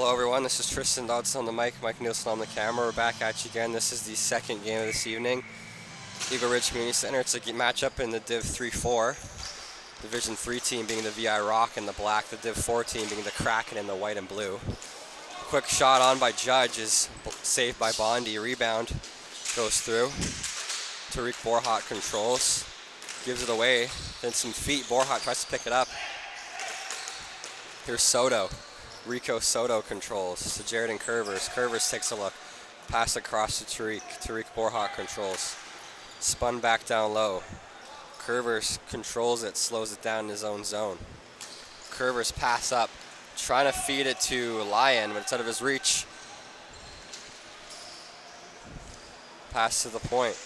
Hello everyone, this is Tristan Dodson on the mic, Mike Nielsen on the camera. We're back at you again. This is the second game of this evening. Eagle Ridge Community Center. It's a matchup in the Div 3-4. Division 3 team being the VI Rock in the black, the Div 4 team being the Kraken in the white and blue. Quick shot on by Judge is saved by Bondi. Rebound goes through. Tariq Borhat controls, gives it away. Then some feet, Borhat tries to pick it up. Here's Soto. Rico Soto controls to Jared and Curvers. Curvers takes a look. Pass across to Tariq. Tariq Borhat controls. Spun back down low. Curvers controls it, slows it down in his own zone. Curvers pass up, trying to feed it to Lion, but it's out of his reach. Pass to the point.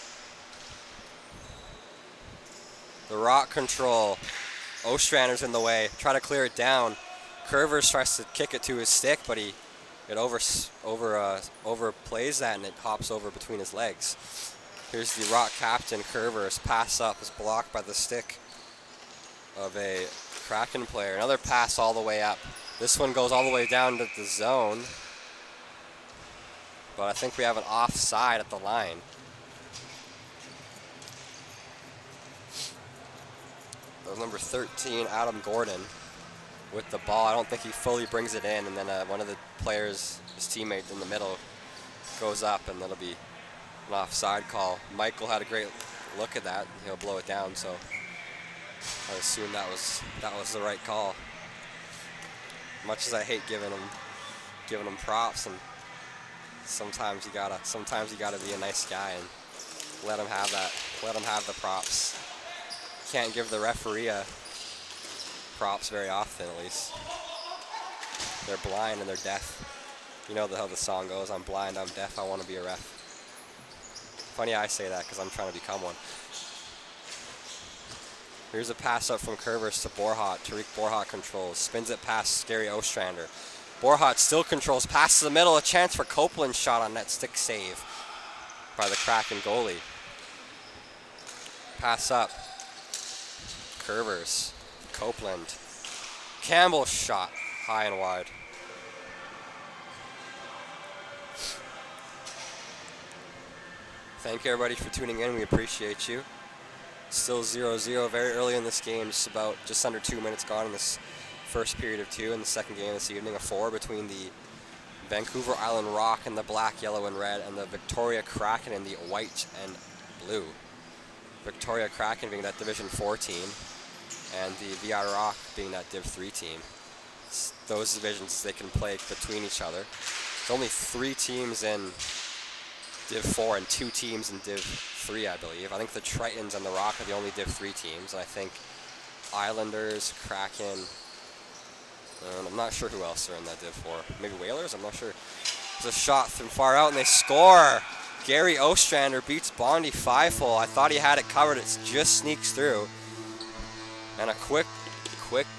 The Rock control. Ostrander's in the way. Try to clear it down. Curvers tries to kick it to his stick, but it overplays that and it hops over between his legs. Here's the Rock captain, Curvers. Pass up is blocked by the stick of a Kraken player. Another pass all the way up. This one goes all the way down to the zone, but I think we have an offside at the line. Number 13, Adam Gordon, with the ball. I don't think he fully brings it in, and then one of the players, his teammate in the middle, goes up, and that'll be an offside call. Michael had a great look at that. He'll blow it down, so I assume that was the right call. Much as I hate giving him props, and sometimes you gotta be a nice guy and let him have that. Let him have the props. Can't give the referee props very often, at least. They're blind and they're deaf. You know how the song goes, I'm blind, I'm deaf, I want to be a ref. Funny I say that because I'm trying to become one. Here's a pass up from Curvers to Borhat. Tariq Borhat controls, spins it past Gary Ostrander. Borhat still controls, pass to the middle, a chance for Copeland's shot on net, stick save by the Kraken goalie. Pass up. Curvers, Copeland, Campbell's shot, high and wide. Thank you everybody for tuning in, we appreciate you. Still 0-0 very early in this game, just under 2 minutes gone in this first period of 2 in the second game this evening, a 4 between the Vancouver Island Rock in the black, yellow, and red, and the Victoria Kraken in the white and blue. Victoria Kraken being that Division 4 team, and the VI Rock being that Div 3 team. Those divisions, they can play between each other. There's only 3 teams in Div 4 and 2 teams in Div 3, I believe. I think the Tritons and the Rock are the only Div 3 teams, and I think Islanders, Kraken, and I'm not sure who else are in that Div 4. Maybe Whalers? I'm not sure. There's a shot from far out, and they score! Gary Ostrander beats Bondi 5-hole. I thought he had it covered. It just sneaks through. And a quick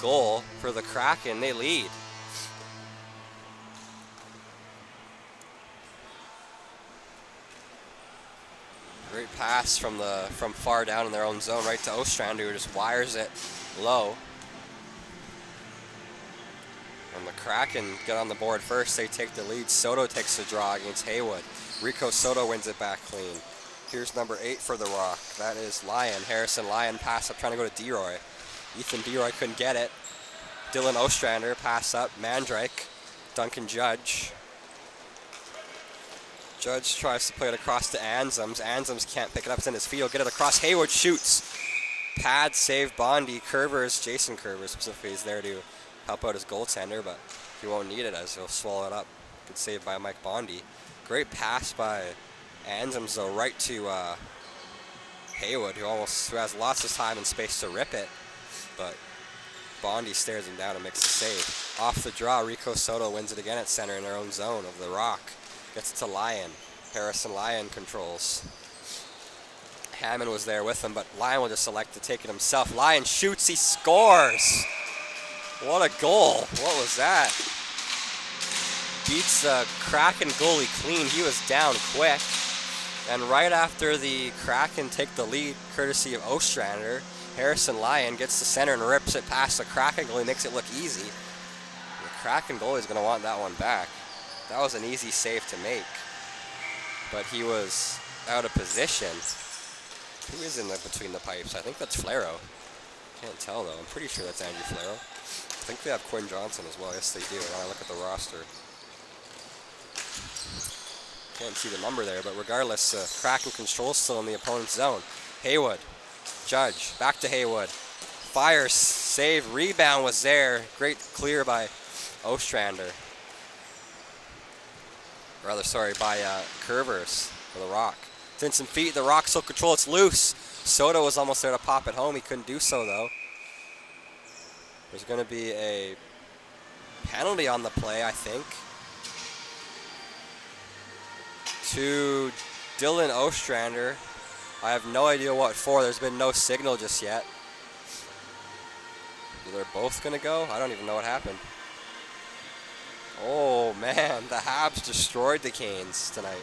goal for the Kraken. They lead. Great pass from far down in their own zone right to Ostrander, who just wires it low. And the Kraken get on the board first. They take the lead. Soto takes the draw against Haywood. Rico Soto wins it back clean. Here's number 8 for the Rock. That is Lyon. Harrison Lyon pass up trying to go to DeRoy. Ethan DeRoy couldn't get it. Dylan Ostrander pass up. Mandrake. Duncan Judge. Judge tries to play it across to Anzems. Anzems can't pick it up. It's in his feet. He'll get it across. Haywood shoots. Pad save Bondi. Curvers, Jason Curvers specifically, is there to help out his goaltender, but he won't need it as he'll swallow it up. Good save by Mike Bondi. Great pass by Anzems, though, right to Haywood, who has lots of time and space to rip it, but Bondi stares him down and makes the save. Off the draw, Rico Soto wins it again at center in their own zone of the Rock. Gets it to Lyon. Harrison Lyon controls. Hammond was there with him, but Lyon will just elect to take it himself. Lyon shoots, he scores! What a goal. What was that? Beats the Kraken goalie clean. He was down quick. And right after the Kraken take the lead, courtesy of Ostrander, Harrison Lyon gets the center and rips it past the Kraken goalie, makes it look easy. The Kraken goalie is going to want that one back. That was an easy save to make, but he was out of position. Who is in between the pipes? I think that's Flero. Can't tell though. I'm pretty sure that's Andrew Flero. I think they have Quinn Johnson as well. Yes, they do. When I look at the roster, can't see the number there, but regardless, Kraken controls still in the opponent's zone. Haywood, Judge, back to Haywood. Fires, save, rebound was there. Great clear by Ostrander. Rather, sorry, by Curvers for the Rock. It's in some feet, the Rock still control, it's loose. Soto was almost there to pop it home. He couldn't do so though. There's going to be a penalty on the play, I think, to Dylan Ostrander. I have no idea what for. There's been no signal just yet. They're both going to go? I don't even know what happened. Oh man, the Habs destroyed the Canes tonight.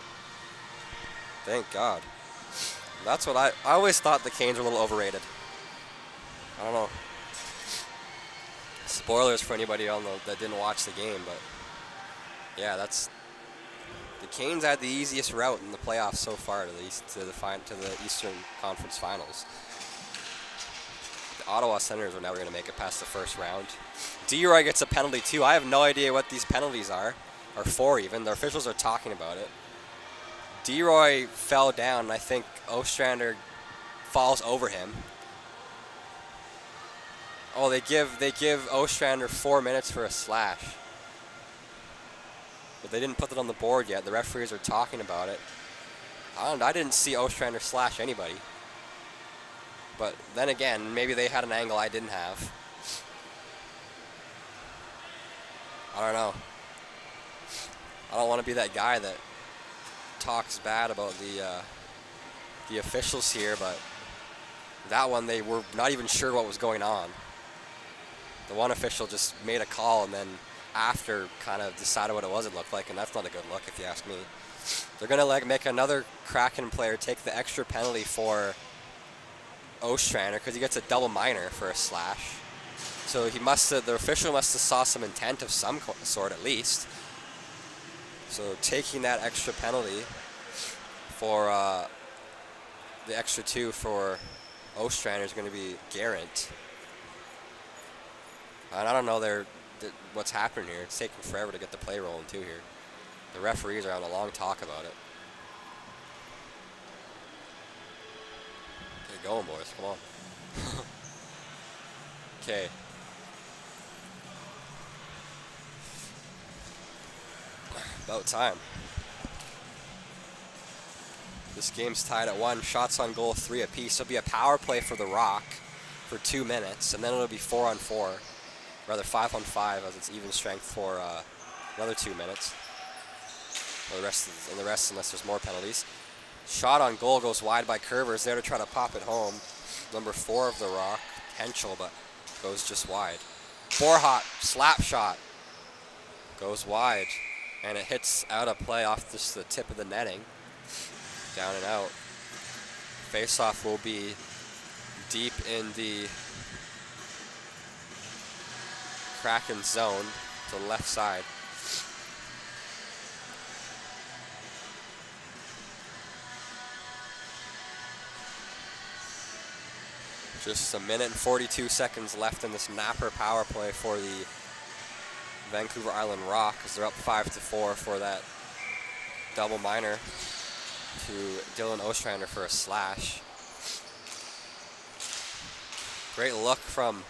Thank God. That's what I always thought the Canes were a little overrated. I don't know. Spoilers for anybody that didn't watch the game, but yeah, the Canes had the easiest route in the playoffs so far to the Eastern Conference Finals. The Ottawa Senators are never going to make it past the first round. D-Roy gets a penalty too. I have no idea what these penalties are, or for even. The officials are talking about it. D-Roy fell down, and I think Ostrander falls over him. Oh, they give Ostrander 4 minutes for a slash. But they didn't put it on the board yet. The referees are talking about it. I didn't see Ostrander slash anybody. But then again, maybe they had an angle I didn't have. I don't know. I don't want to be that guy that talks bad about the officials here, but that one they were not even sure what was going on. The one official just made a call and then after kind of decided what it was it looked like, and that's not a good look if you ask me. They're gonna make another Kraken player take the extra penalty for Ostrander because he gets a double minor for a slash. So the official must have saw some intent of some sort at least. So taking that extra penalty for the extra 2 for Ostrander is going to be Garrett. And I don't know what's happening here. It's taking forever to get the play rolling too here. The referees are having a long talk about it. Get going, boys. Come on. Okay. About time. This game's tied at 1. Shots on goal 3 apiece. It'll be a power play for the Rock for 2 minutes, and then it'll be 4-on-4. Rather 5-on-5 as it's even strength for another 2 minutes. Or the rest unless there's more penalties. Shot on goal goes wide by Curvers there to try to pop it home. Number 4 of the Rock, potential, but goes just wide. Borhat, slap shot. Goes wide. And it hits out of play off just the tip of the netting. Down and out. Face-off will be deep in the Kraken zone to the left side. Just a minute and 42 seconds left in this napper power play for the Vancouver Island Rock as they're up 5-4 for that double minor to Dylan Ostrander for a slash. Great look from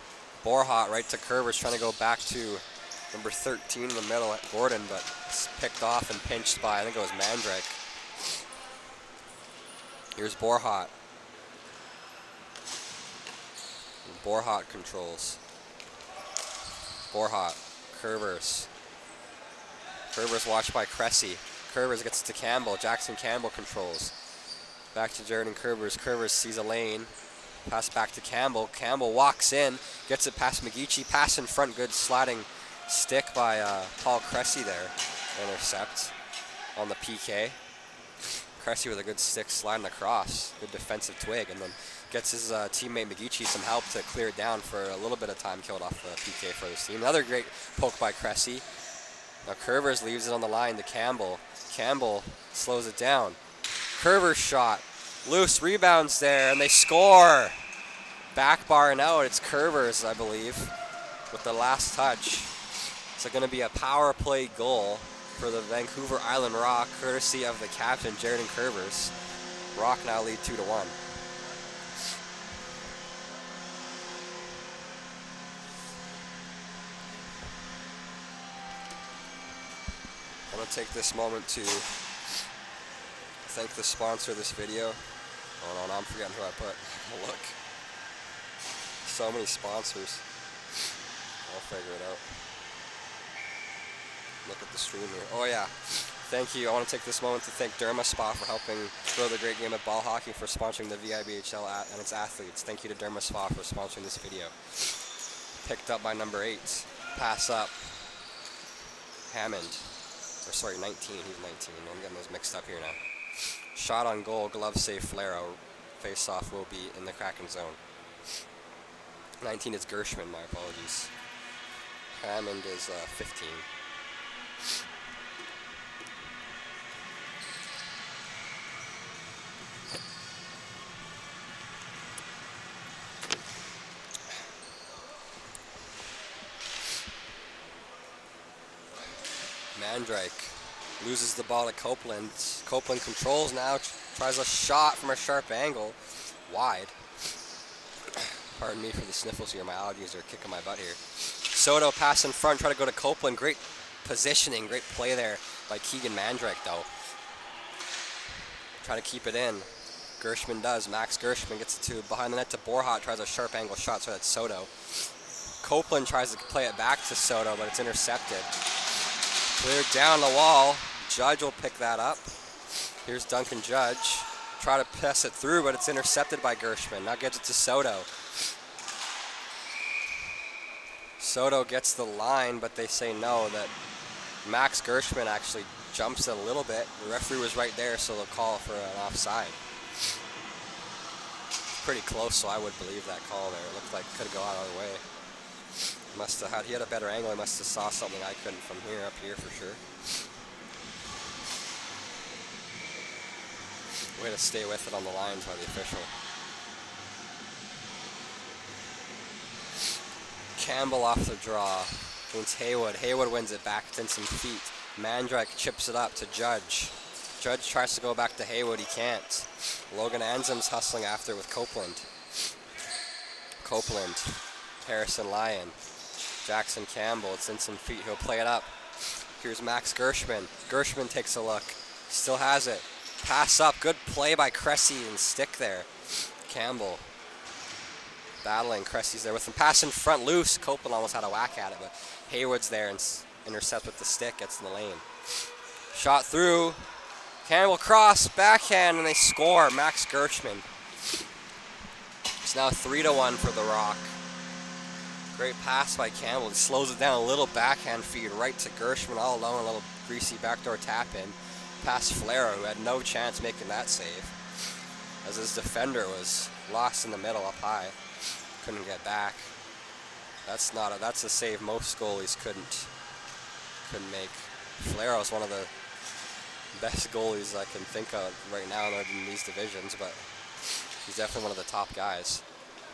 Borhat right to Curvers, trying to go back to number 13 in the middle at Gordon, but it's picked off and pinched by, I think it was Mandrake. Here's Borhat. Borhat controls. Borhat, Curvers. Curvers watched by Cressy. Curvers gets to Campbell. Jackson Campbell controls. Back to Jordan Curvers. Curvers sees a lane. Pass back to Campbell. Campbell walks in, gets it past McGeechee. Pass in front, good sliding stick by Paul Cressy there. Intercept on the PK. Cressy with a good stick sliding across. Good defensive twig. And then Gets his teammate McGeechee some help to clear it down for a little bit of time killed off the PK for this team. Another great poke by Cressy. Now Curvers leaves it on the line to Campbell. Campbell slows it down. Curvers shot. Loose rebounds there, and they score. Back bar and out. It's Curvers, I believe, with the last touch. It's going to be a power play goal for the Vancouver Island Rock, courtesy of the captain, Jared Curvers. Rock now lead 2-1. I want to take this moment to thank the sponsor of this video. Oh no, I'm forgetting who I put. Look. So many sponsors. I'll figure it out. Look at the stream here. Oh yeah. Thank you. I want to take this moment to thank DermaSpa for helping grow the great game of ball hockey, for sponsoring the VIBHL and its athletes. Thank you to DermaSpa for sponsoring this video. Picked up by number 8. Pass up. Hammond. Or sorry, 19. He's 19. I'm getting those mixed up here now. Shot on goal. Glove save Flero. Face-off will be in the Kraken zone. 19 is Gershman. My apologies. Hammond is 15. Mandrake loses the ball to Copeland. Copeland controls now, tries a shot from a sharp angle. Wide. Pardon me for the sniffles here. My allergies are kicking my butt here. Soto pass in front, try to go to Copeland. Great positioning, great play there by Keegan Mandrake though. Try to keep it in. Gershman does. Max Gershman gets it to behind the net to Borhat, tries a sharp angle shot, so that's Soto. Copeland tries to play it back to Soto, but it's intercepted. Cleared down the wall. Judge will pick that up. Here's Duncan Judge. Try to pass it through, but it's intercepted by Gershman. Now gives it to Soto. Soto gets the line, but they say no, that Max Gershman actually jumps it a little bit. The referee was right there, so they'll call for an offside. Pretty close, so I would believe that call there. It looked like it could have gone either way. Must have had, he had a better angle. He must have saw something I couldn't from here, up here for sure. Way to stay with it on the lines by the official. Campbell off the draw against Haywood. Haywood wins it back. It's in some feet. Mandrake chips it up to Judge. Judge tries to go back to Haywood. He can't. Logan Anzum's hustling after with Copeland. Copeland. Harrison Lyon. Jackson Campbell. It's in some feet. He'll play it up. Here's Max Gershman. Gershman takes a look. Still has it. Pass up. Good play by Cressy and stick there. Campbell. Battling. Cressy's there with him. Pass in front. Loose. Copeland almost had a whack at it, but Haywood's there and intercepts with the stick. Gets in the lane. Shot through. Campbell cross. Backhand, and they score. Max Gershman. It's now 3-1 for the Rock. Great pass by Campbell. He slows it down a little, backhand feed right to Gershman all alone. A little greasy backdoor tap in. Past Flero, who had no chance making that save, as his defender was lost in the middle up high. Couldn't get back. That's a save most goalies couldn't make. Flero's one of the best goalies I can think of right now in these divisions, but he's definitely one of the top guys.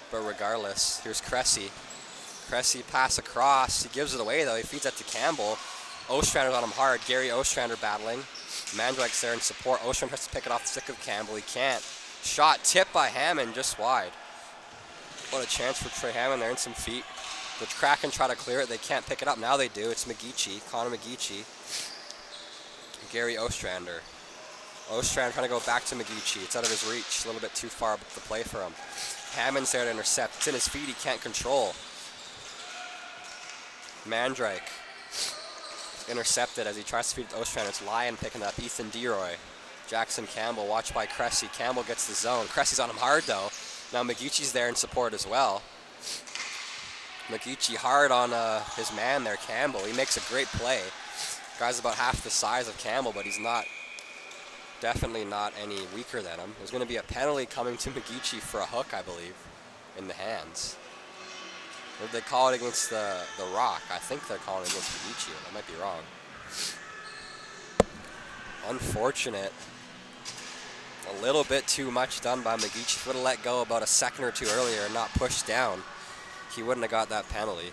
But regardless, here's Cressy. Cressy pass across. He gives it away though. He feeds that to Campbell. Ostrander's on him hard. Gary Ostrander battling. Mandrake's there in support. Ostrander has to pick it off the stick of Campbell. He can't. Shot tipped by Hammond, just wide. What a chance for Trey Hammond there in some feet. The Kraken try to clear it. They can't pick it up. Now they do. It's McGeechee. Connor McGeechee. Gary Ostrander. Ostrander trying to go back to McGeechee. It's out of his reach. A little bit too far to play for him. Hammond's there to intercept. It's in his feet. He can't control. Mandrake. Intercepted as he tries to feed it to Ostrander. It's Lyon picking up. Ethan DeRoy. Jackson Campbell watched by Cressy. Campbell gets the zone. Cressy's on him hard though. Now McGeechee's there in support as well. McGeechee hard on his man there, Campbell. He makes a great play. Guy's about half the size of Campbell, but he's not Definitely not any weaker than him. There's going to be a penalty coming to Megichi for a hook, I believe, in the hands. Or did they call it against the Rock? I think they're calling it against Megichi. I might be wrong. Unfortunate. A little bit too much done by Megichi. If he would have let go about a second or two earlier and not pushed down, he wouldn't have got that penalty.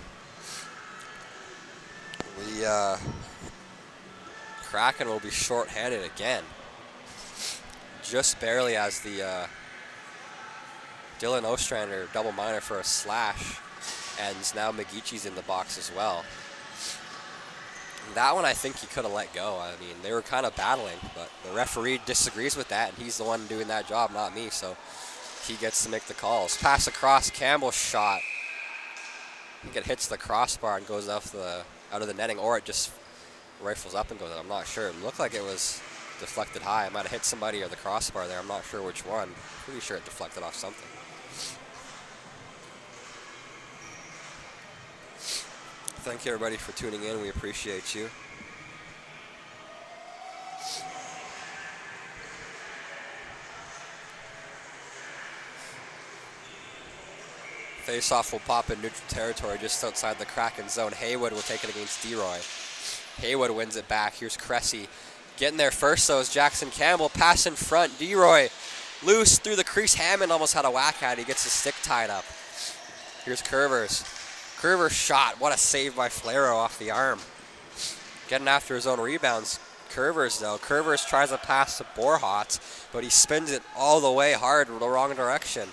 Kraken will be short-handed again. Just barely as the Dylan Ostrander double minor for a slash ends. Now Megichi's in the box as well. That one I think he could have let go. I mean, they were kind of battling, but the referee disagrees with that, and he's the one doing that job, not me, so he gets to make the calls. Pass across, Campbell's shot. I think it hits the crossbar and goes out of the netting, or it just rifles up and goes out. I'm not sure. It looked like it was deflected high. It might have hit somebody or the crossbar there. I'm not sure which one. Pretty sure it deflected off something. Thank you, everybody, for tuning in. We appreciate you. Face-off will pop in neutral territory just outside the Kraken zone. Haywood will take it against DeRoy. Haywood wins it back. Here's Cressy. Getting there first, though, is Jackson Campbell. Pass in front. DeRoy loose through the crease. Hammond almost had a whack at it. He gets his stick tied up. Here's Curvers. Curvers shot. What a save by Flero off the arm. Getting after his own rebounds. Curvers, though. Curvers tries a pass to Borhat, but he spins it all the way hard in the wrong direction.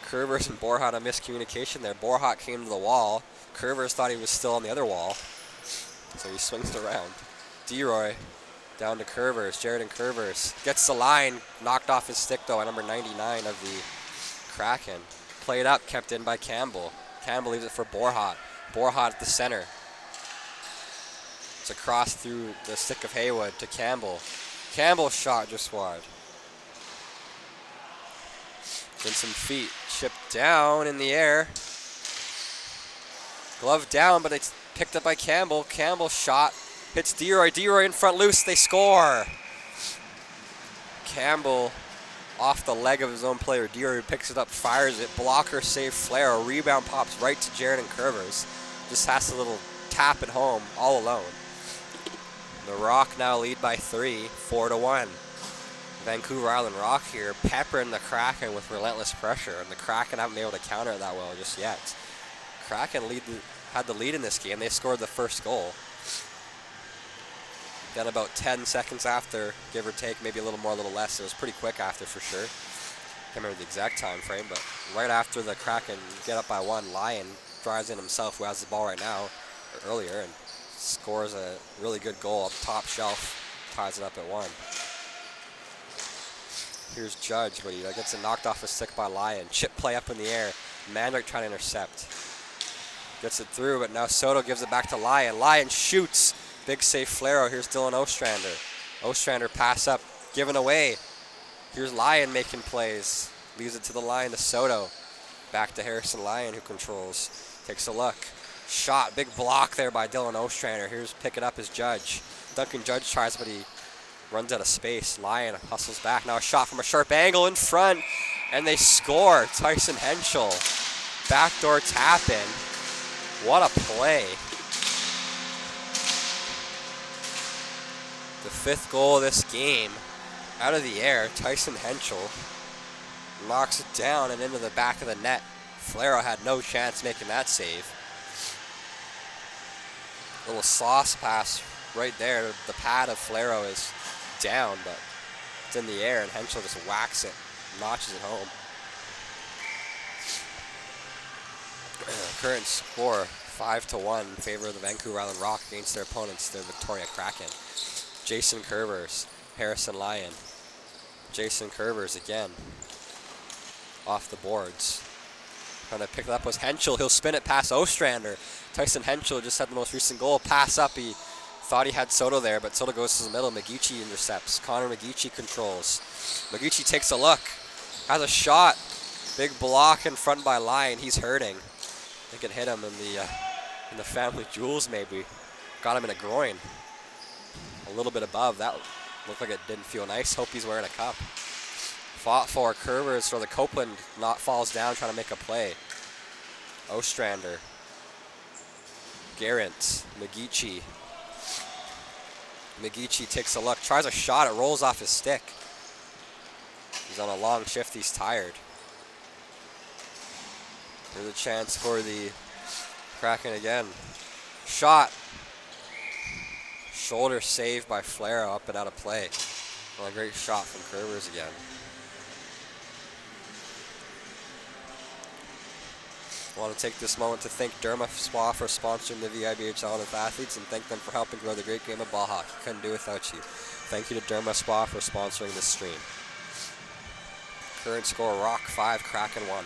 Curvers and Borhat a miscommunication there. Borhat came to the wall. Curvers thought he was still on the other wall, so he swings it around. DeRoy down to Curvers. Jared and Curvers gets the line. Knocked off his stick, though, at number 99 of the Kraken. Played up, kept in by Campbell. Campbell leaves it for Borhat. Borhat at the center. It's across through the stick of Haywood to Campbell. Campbell's shot just wide. Then some feet. Chipped down in the air. Glove down, but it's picked up by Campbell. Campbell's shot hits DeRoy. DeRoy in front loose. They score. Campbell off the leg of his own player. DeRoy picks it up, fires it. Blocker save Flare. Rebound pops right to Jared and Curvers. Just has a little tap it home all alone. The Rock now lead by 3, 4-1. Vancouver Island Rock here peppering the Kraken with relentless pressure, and the Kraken haven't been able to counter it that well just yet. Kraken had the lead in this game. They scored the first goal. Then about 10 seconds after, give or take, maybe a little more, a little less. It was pretty quick after for sure. Can't remember the exact time frame, but right after the Kraken get up by 1, Lyon drives in himself, who has the ball right now, or earlier, and scores a really good goal up top shelf, ties it up at 1. Here's Judge, but he gets it knocked off a stick by Lyon. Chip play up in the air. Mandrick trying to intercept. Gets it through, but now Soto gives it back to Lyon. Lyon shoots. Big save Flero. Here's Dylan Ostrander. Ostrander pass up, given away. Here's Lyon making plays. Leaves it to the line to Soto. Back to Harrison Lyon, who controls. Takes a look. Shot. Big block there by Dylan Ostrander. Here's pick it up as Judge. Duncan Judge tries, but he runs out of space. Lyon hustles back. Now a shot from a sharp angle in front, and they score. Tyson Henschel. Backdoor tap in. What a play. The 5th goal of this game. Out of the air, Tyson Henschel knocks it down and into the back of the net. Flero had no chance making that save. Little sauce pass right there. The pad of Flero is down, but it's in the air, and Henschel just whacks it, notches it home. Current score 5-1 in favor of the Vancouver Island Rock against their opponents, the Victoria Kraken. Jason Curvers, Harrison Lyon. Jason Curvers again off the boards. Trying to pick it up was Henschel. He'll spin it past Ostrander. Tyson Henschel just had the most recent goal. Pass up. He thought he had Soto there, but Soto goes to the middle. Megichi intercepts. Connor Megichi controls. Megichi takes a look. Has a shot. Big block in front by Lyon. He's hurting. I think it hit him in the family jewels maybe. Got him in a groin. A little bit above. That Looked like it didn't feel nice. Hope he's wearing a cup. Fought for Curvers, so the Copeland falls down trying to make a play. Ostrander. Garrett. McGeechee. McGeechee takes a look, tries a shot, it rolls off his stick. He's on a long shift, he's tired. There's a chance for the Kraken again. Shot. Shoulder saved by Flaro, up and out of play. Well, a great shot from Curvers again. I want to take this moment to thank Derma Spa for sponsoring the VIBHL with athletes and thank them for helping grow the great game of ball hockey. Couldn't do without you. Thank you to Derma Spa for sponsoring this stream. Current score, Rock 5, Kraken 1.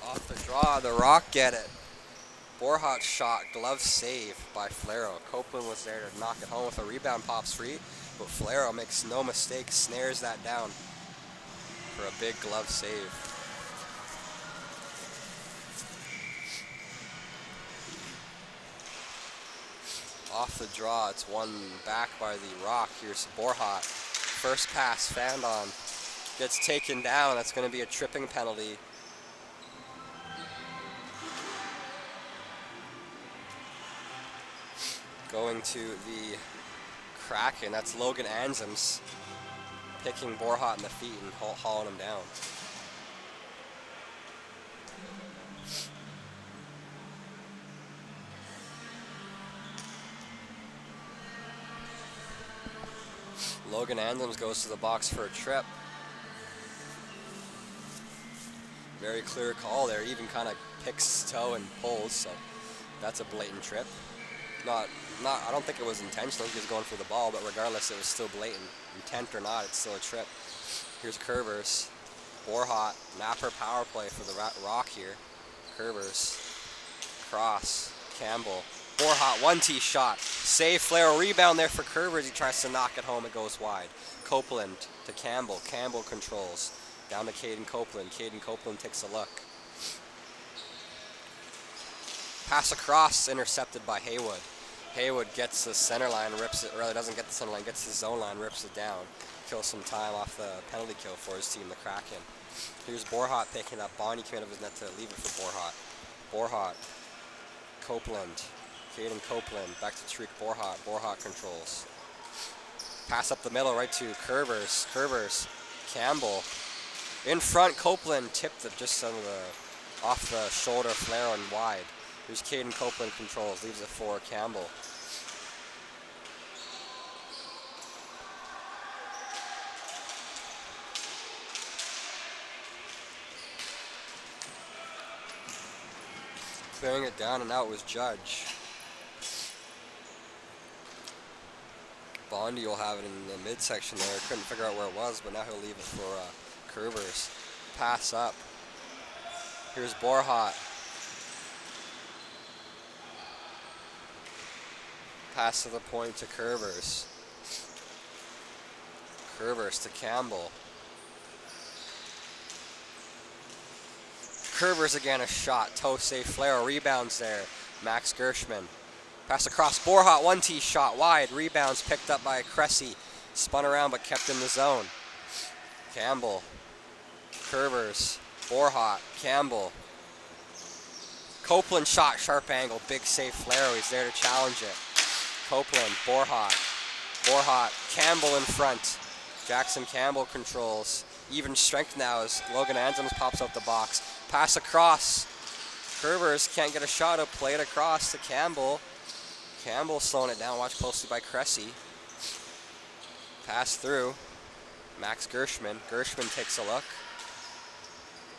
Off the draw, the Rock get it. Borhat's shot, glove save by Flaro. Copeland was there to knock it home with a rebound, pops free, but Flaro makes no mistake, snares that down for a big glove save. Off the draw, it's won back by the Rock. Here's Borhat. First pass, Fandon gets taken down. That's going to be a tripping penalty. Going to the Kraken, that's Logan Anzems picking Borhat in the feet and hauling him down. Logan Anzems goes to the box for a trip. Very clear call there, even kind of picks his toe and pulls, so that's a blatant trip. I don't think it was intentional, he was going for the ball, but regardless, it was still blatant. Intent or not, it's still a trip. Here's Curvers. Borhat, Napper power play for the Rock here. Curvers. Cross. Campbell. Borhat, 1-tee shot. Save, Flaro, rebound there for Curvers. He tries to knock it home, it goes wide. Copeland to Campbell. Campbell controls. Down to Caden Copeland. Caden Copeland takes a look. Pass across, intercepted by Haywood. Haywood gets the center line, rips it, or rather doesn't get the center line, gets the zone line, rips it down. Kills some time off the penalty kill for his team, the Kraken. Here's Borhat picking up. Bonnie came out of his net to leave it for Borhat. Borhat. Copeland. Caden Copeland. Back to Tariq Borhat. Borhat controls. Pass up the middle right to Curvers. Curvers. Campbell. In front, Copeland tipped it just off the shoulder, Flaro and wide. Here's Caden Copeland controls, leaves it for Campbell. Clearing it down and out was Judge. Bondi will have it in the midsection there. Couldn't figure out where it was, but now he'll leave it for Curvers. Pass up. Here's Borhat. Pass to the point to Curvers. Curvers to Campbell. Curvers again, a shot. Toe save, Flaro rebounds there. Max Gershman. Pass across, Borhat, 1-tee shot wide. Rebounds picked up by Cressy. Spun around but kept in the zone. Campbell. Curvers. Borhat. Campbell. Copeland shot, sharp angle. Big save, Flaro. He's there to challenge it. Copeland, Borhat. Borhat, Campbell in front. Jackson Campbell controls. Even strength now as Logan Anzems pops out the box. Pass across. Curvers can't get a shot up. Play it across to Campbell. Campbell slowing it down. Watched closely by Cressy. Pass through. Max Gershman. Gershman takes a look.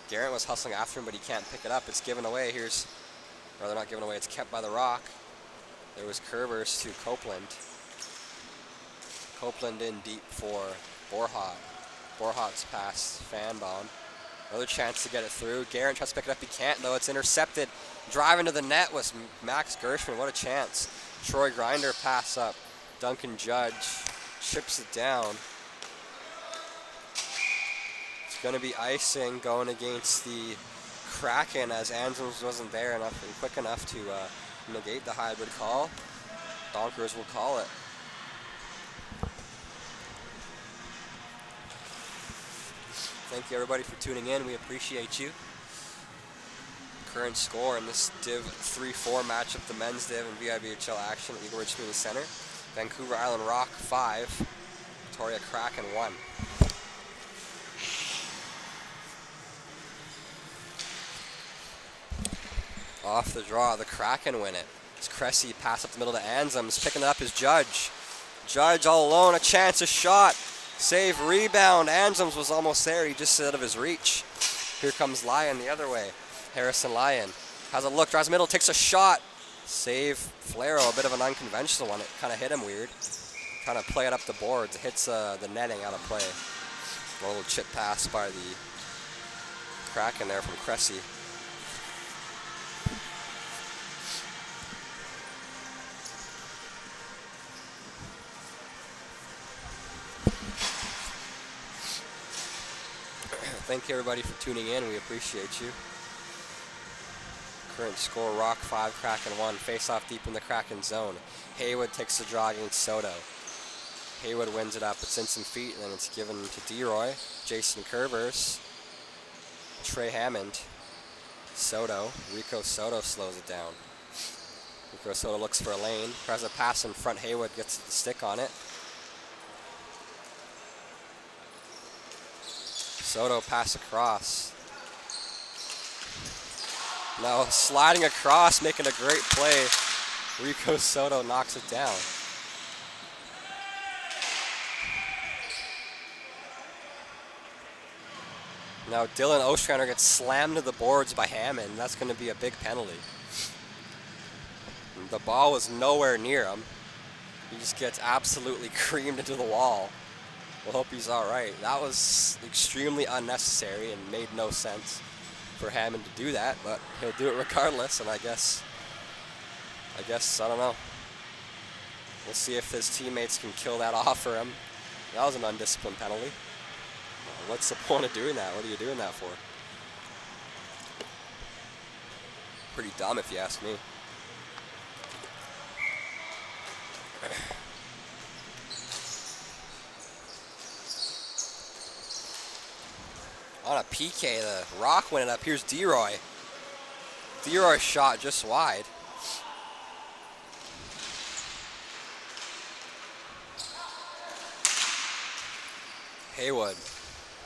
Garrett was hustling after him, but he can't pick it up. It's given away. Or they're not given away. It's kept by the Rock. There was Curvers to Copeland. Copeland in deep for Borhat. Borhat's pass, Fanbon. Another chance to get it through. Garrett tries to pick it up. He can't, though. It's intercepted. Driving to the net was Max Gershman. What a chance. Troy Grinder pass up. Duncan Judge chips it down. It's going to be icing going against the Kraken as Anselms wasn't there enough and quick enough to negate the hybrid call. Donkers will call it. Thank you everybody for tuning in. We appreciate you. Current score in this Div 3-4 matchup, the men's Div and VIBHL action at Eagle Ridge Community Center. Vancouver Island Rock 5, Victoria Kraken 1. Off the draw, the Kraken win it. As Cressy pass up the middle to Anselms, picking it up is Judge. Judge all alone, a chance, a shot. Save, rebound. Anselms was almost there, he just out of his reach. Here comes Lyon the other way. Harrison Lyon has a look, drives middle, takes a shot. Save, Flaro, a bit of an unconventional one. It kind of hit him weird. Trying to play it up the boards. It hits the netting out of play. A little chip pass by the Kraken there from Cressy. Thank you everybody for tuning in. We appreciate you. Current score, Rock 5, Kraken 1. Face off deep in the Kraken zone. Haywood takes the draw against Soto. Haywood wins it up. It's instant feet, and then it's given to DeRoy. Jason Curvers. Trey Hammond. Soto. Rico Soto slows it down. Rico Soto looks for a lane. Tries a pass in front. Haywood gets the stick on it. Soto pass across. Now sliding across, making a great play. Rico Soto knocks it down. Now Dylan Ostrander gets slammed to the boards by Hammond. That's going to be a big penalty. The ball was nowhere near him. He just gets absolutely creamed into the wall. We'll hope he's all right. That was extremely unnecessary and made no sense for Hammond to do that, but he'll do it regardless, and I guess, I don't know. We'll see if his teammates can kill that off for him. That was an undisciplined penalty. What's the point of doing that? What are you doing that for? Pretty dumb if you ask me. On a PK, the Rock went it up. Here's DeRoy. DeRoy shot just wide. Haywood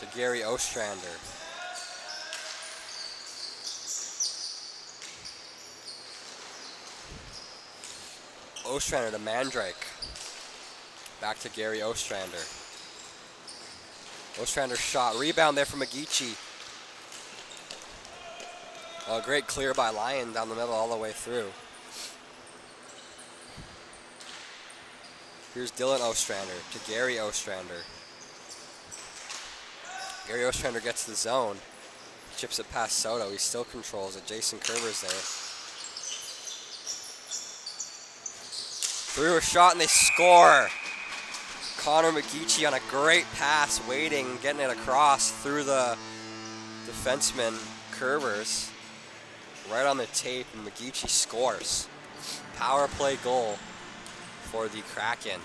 to Gary Ostrander. Ostrander to Mandrake. Back to Gary Ostrander. Ostrander shot. Rebound there from McGeechee. A great clear by Lyon down the middle all the way through. Here's Dylan Ostrander to Gary Ostrander. Gary Ostrander gets the zone. Chips it past Soto. He still controls it. Jason Curver's there. Threw a shot and they score. Connor McGeechee on a great pass, waiting, getting it across through the defenseman Curvers. Right on the tape, and McGeechee scores. Power play goal for the Kraken,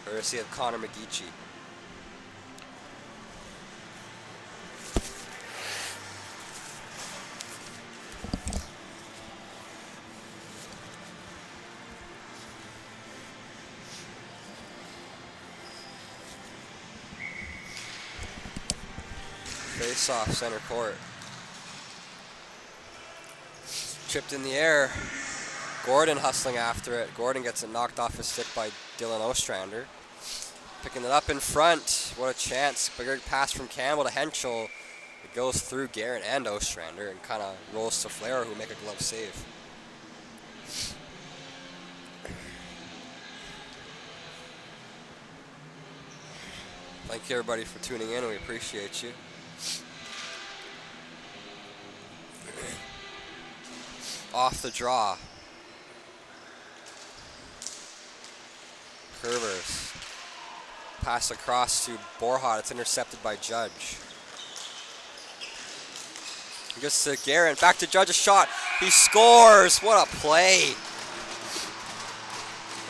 courtesy of Connor McGeechee. Face off center court. Chipped in the air. Gordon hustling after it. Gordon gets it knocked off his stick by Dylan Ostrander. Picking it up in front. What a chance. Big pass from Campbell to Henschel. It goes through Garrett and Ostrander and kind of rolls to Flaro, who make a glove save. Thank you everybody for tuning in. We appreciate you. Off the draw. Curvers. Pass across to Borhat. It's intercepted by Judge. He gets to Garrett. Back to Judge. A shot. He scores. What a play.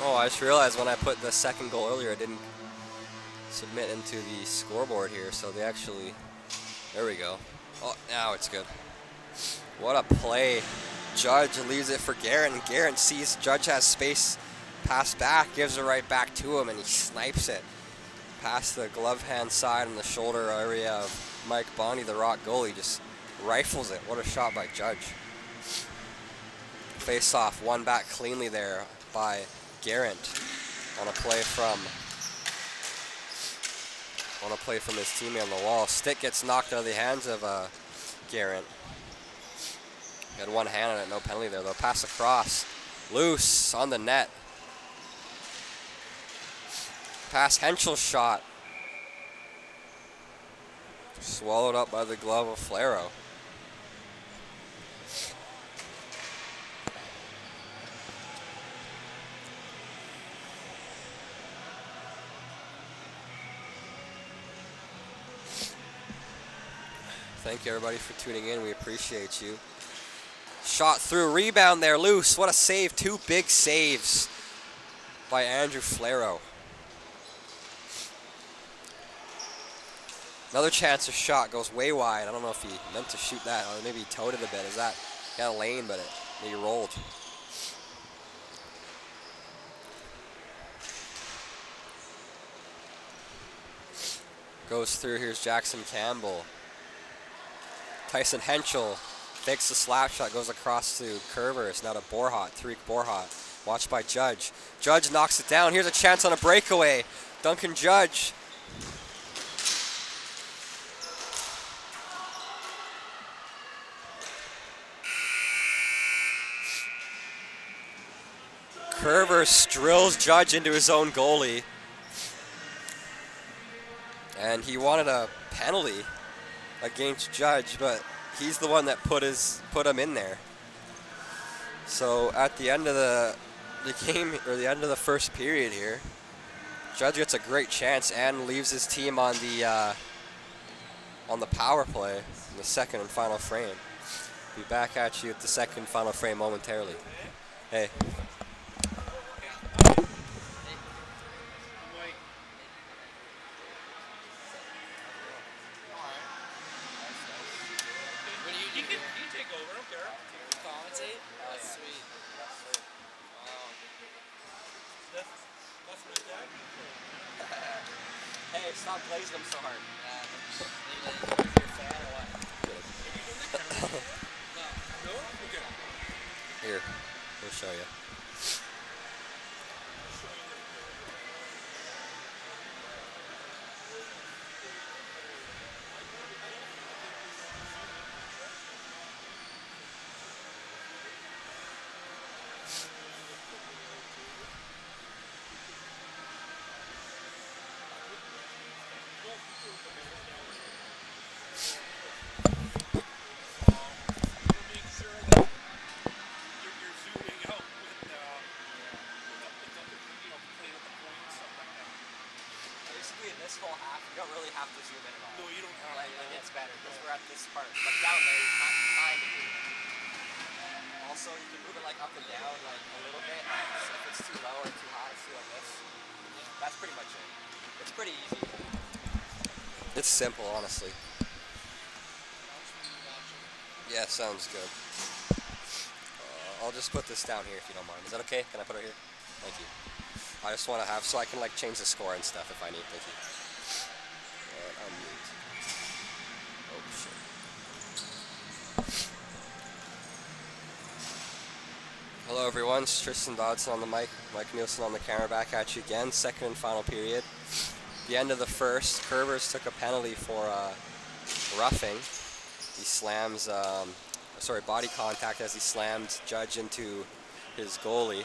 Oh, I just realized when I put the second goal earlier, I didn't submit into the scoreboard here. So they actually, there we go. Oh, now it's good. What a play. Judge leaves it for Garrett, and Garrett sees Judge has space. Pass back, gives it right back to him, and he snipes it. Past the glove hand side and the shoulder area of Mike Bonney, the Rock goalie, just rifles it. What a shot by Judge. Face off, one back cleanly there by Garrett on a play from his teammate on the wall. Stick gets knocked out of the hands of Garrett. He had one hand on it, no penalty there though. Pass across, loose on the net. Pass Henchel's shot. Swallowed up by the glove of Flero. Thank you everybody for tuning in. We appreciate you. Shot through, rebound there, loose. What a save. Two big saves by Andrew Flero. Another chance, a shot goes way wide. I don't know if he meant to shoot that, or maybe he towed it a bit. Is that, he got a lane, but he rolled. Goes through, here's Jackson Campbell. Tyson Henschel fakes the slap shot, goes across to Curvers, now to Borhat, Tariq Borhat. Watched by Judge. Judge knocks it down. Here's a chance on a breakaway. Duncan Judge. Curvers drills Judge into his own goalie. And he wanted a penalty against Judge, but he's the one that put him in there. So at the end of the game, or the end of the first period here, Judge gets a great chance and leaves his team on the power play in the second and final frame. Be back at you at the second final frame momentarily. Hey. Hey, stop blazing them so hard. Here, we'll show you. This whole half, you don't really have to zoom in at all. No, you don't have to. It gets better because we're at this part. But down there, you kind of do. Also, you can move it like up and down like a little bit. So if it's too low or too high, see like this. That's pretty much it. It's pretty easy. It's simple, honestly. Yeah, sounds good. I'll just put this down here if you don't mind. Is that okay? Can I put it here? Thank you. I just want to have, so I can like change the score and stuff if I need. Thank you. Unmute. Oh shit. Hello everyone, it's Tristan Dodson on the mic, Mike Nielsen on the camera, back at you again. Second and final period. The end of the first, Curvers took a penalty for roughing. He slams, body contact as he slammed Judge into his goalie.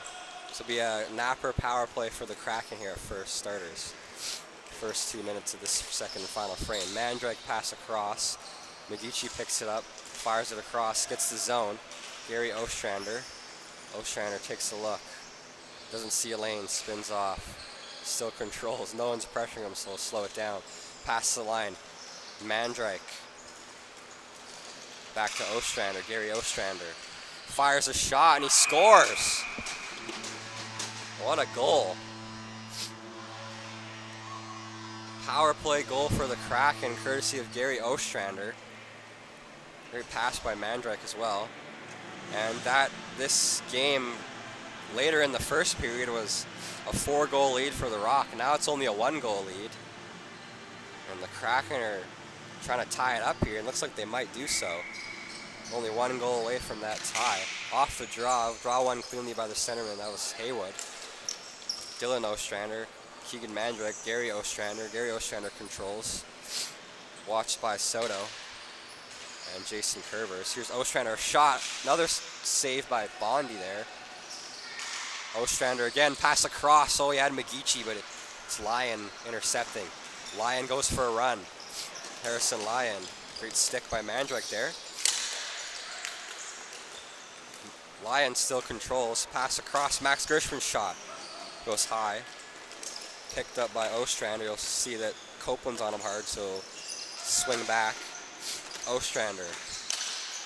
This will be a napper power play for the Kraken here at first starters. First 2 minutes of this second and final frame. Mandrake pass across. Medici picks it up, fires it across, gets the zone. Gary Ostrander. Ostrander takes a look. Doesn't see a lane, spins off. Still controls. No one's pressuring him, so he'll slow it down. Pass the line. Mandrake. Back to Ostrander, Gary Ostrander. Fires a shot and he scores. What a goal. Power play goal for the Kraken, courtesy of Gary Ostrander. Great pass by Mandrake as well. And this game later in the first period was a 4-goal lead for the Rock. Now it's only a 1-goal lead. And the Kraken are trying to tie it up here. It looks like they might do so. Only 1 goal away from that tie. Off the draw one cleanly by the centerman. That was Haywood. Dylan Ostrander, Keegan Mandrake, Gary Ostrander. Gary Ostrander controls. Watched by Soto and Jason Curvers. Here's Ostrander, a shot. Another save by Bondi there. Ostrander again, pass across. Oh, he had McGeechee, but it's Lyon intercepting. Lyon goes for a run. Harrison Lyon. Great stick by Mandrake there. Lyon still controls. Pass across. Max Gershman's shot goes high. Picked up by Ostrander. You'll see that Copeland's on him hard, so swing back. Ostrander.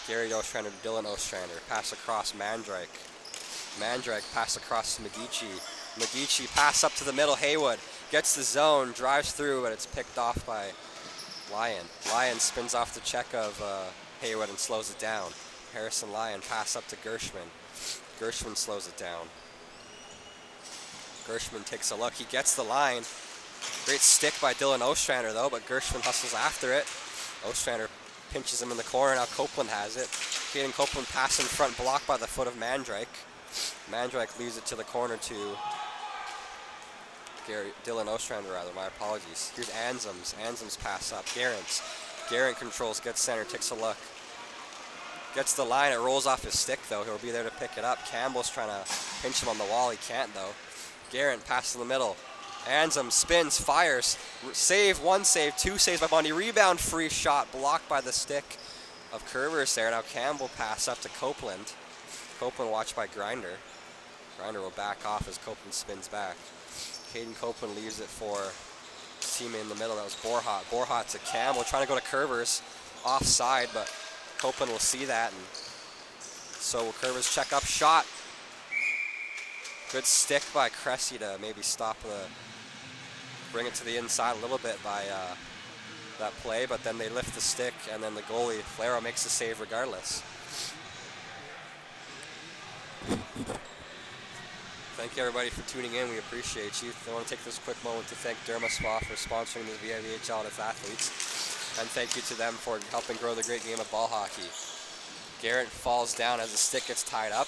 Gary Ostrander to Dylan Ostrander. Pass across Mandrake. Mandrake pass across to McGeechee. McGeechee pass up to the middle. Haywood gets the zone, drives through, but it's picked off by Lyon. Lyon spins off the check of Haywood and slows it down. Harrison Lyon pass up to Gershman. Gershman slows it down. Gershman takes a look. He gets the line. Great stick by Dylan Ostrander though, but Gershman hustles after it. Ostrander pinches him in the corner. Now Copeland has it. Caden Copeland pass in front, blocked by the foot of Mandrake. Mandrake leaves it to the corner to Dylan Ostrander, rather. My apologies. Here's Ansem's. Ansem's pass up. Garant controls, gets center, takes a look. Gets the line. It rolls off his stick, though. He'll be there to pick it up. Campbell's trying to pinch him on the wall. He can't, though. Garant pass in the middle. Ansem spins, fires. Save, 1 save, 2 saves by Bondi. Rebound, free shot, blocked by the stick of Curvers there. Now Campbell pass up to Copeland. Copeland watched by Grinder. Grinder will back off as Copeland spins back. Caden Copeland leaves it for his teammate in the middle. That was Borhat. Borhat to Campbell, trying to go to Curvers. Offside, but Copeland will see that, and so will Curvers check up. Shot. Good stick by Cressy to maybe bring it to the inside a little bit by that play, but then they lift the stick, and then the goalie, Flero, makes the save regardless. Thank you everybody for tuning in. We appreciate you. I want to take this quick moment to thank Derma Spa for sponsoring the VIVHL and its athletes. And thank you to them for helping grow the great game of ball hockey. Garant falls down as the stick gets tied up.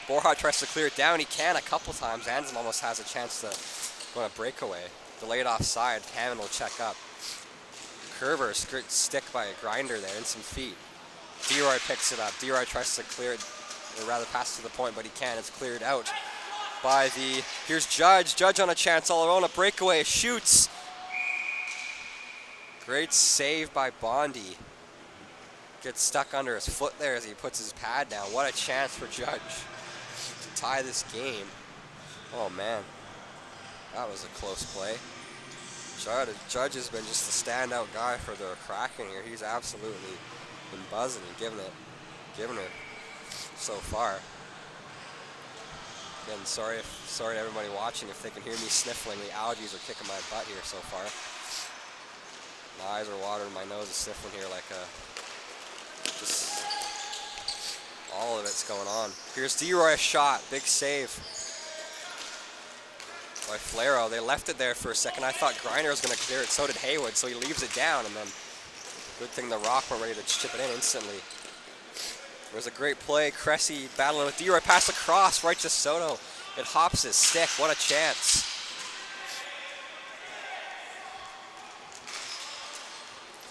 Borhat tries to clear it down. He can a couple times. Ansem almost has a chance to go on a breakaway. Delayed offside. Hammond will check up. Curvers, great stick by a Grinder there and some feet. DeRoy picks it up. DeRoy tries to clear it, or rather pass to the point, but he can't. It's cleared out by here's Judge. Judge on a chance all alone. A breakaway. Shoots. Great save by Bondi. Gets stuck under his foot there as he puts his pad down. What a chance for Judge to tie this game. Oh man, that was a close play. Judge has been just a standout guy for the Kraken here. He's absolutely been buzzing and giving it so far. Again, sorry to everybody watching if they can hear me sniffling. The allergies are kicking my butt here so far. My eyes are watering, my nose is sniffling here like just all of it's going on. Here's DeRoy, a shot, big save by Flero. They left it there for a second. I thought Grinder was going to clear it, so did Haywood, so he leaves it down, and then good thing the Rock were ready to chip it in instantly. It was a great play. Cressy battling with DeRoy, pass across right to Soto. It hops his stick. What a chance.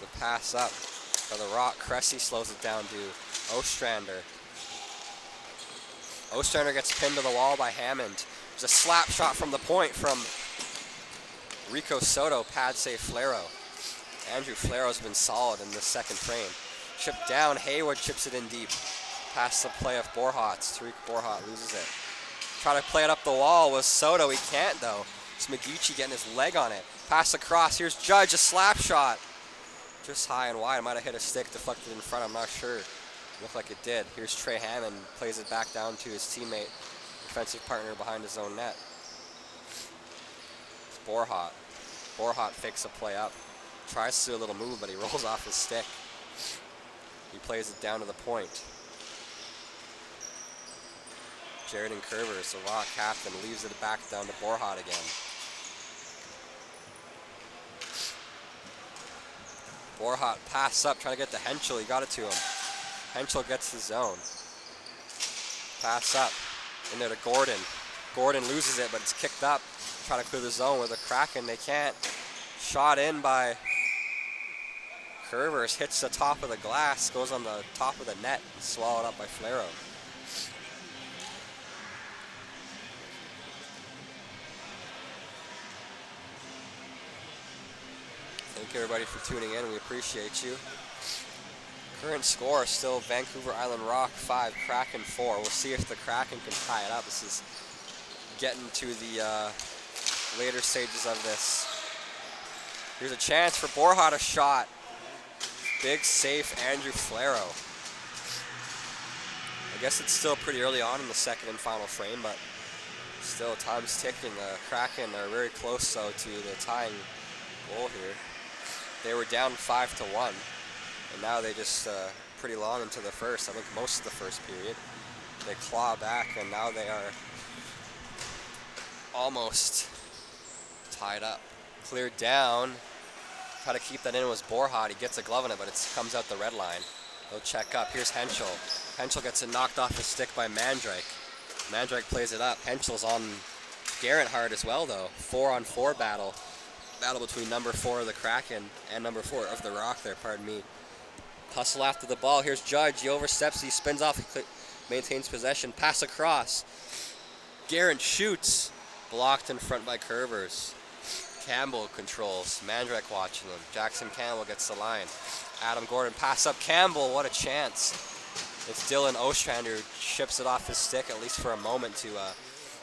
The pass up by the Rock. Cressy slows it down to Ostrander. Ostrander gets pinned to the wall by Hammond. There's a slap shot from the point from Rico Soto. Pad save Flero. Andrew Flero's been solid in this second frame. Chipped down. Haywood chips it in deep. Past the play of Borhat. Tariq Borhat loses it. Try to play it up the wall with Soto. He can't though. It's McGeechee getting his leg on it. Pass across. Here's Judge. A slap shot. Just high and wide. Might have hit a stick, deflected in front. I'm not sure. Looked like it did. Here's Trey Hammond. Plays it back down to his teammate, defensive partner behind his own net. It's Borhat. Borhat fakes a play up. Tries to do a little move, but he rolls off his stick. He plays it down to the point. Jared Curvers, the Rock captain, leaves it back down to Borhat again. Borhat passes up, trying to get to Henschel. He got it to him. Henschel gets the zone. Pass up. In there to Gordon. Gordon loses it, but it's kicked up. Trying to clear the zone with a Kraken. They can't. Shot in by Curvers. Hits the top of the glass. Goes on the top of the net. And swallowed up by Flero. Thank you everybody for tuning in. We appreciate you. Current score is still Vancouver Island Rock 5, Kraken 4. We'll see if the Kraken can tie it up. This is getting to the later stages of this. Here's a chance for Borhat, a shot. Big safe, Andrew Flero. I guess it's still pretty early on in the second and final frame, but still time's ticking. The Kraken are very close though to the tying goal here. They were down 5-1, and now they just pretty long into the first. I think most of the first period. They claw back, and now they are almost tied up. Cleared down. Try to keep that in was Borhat. He gets a glove on it, but it comes out the red line. They'll check up. Here's Henschel. Henschel gets it knocked off his stick by Mandrake. Mandrake plays it up. Henschel's on Garrett hard as well, though. 4-on-4 battle. Battle between number 4 of the Kraken and number 4 of the Rock there, pardon me. Hustle after the ball. Here's Judge. He oversteps. He spins off. He maintains possession. Pass across. Garrett shoots. Blocked in front by Curvers. Campbell controls. Mandrake watching him. Jackson Campbell gets the line. Adam Gordon pass up. Campbell, what a chance. It's Dylan Ostrander who chips it off his stick, at least for a moment, to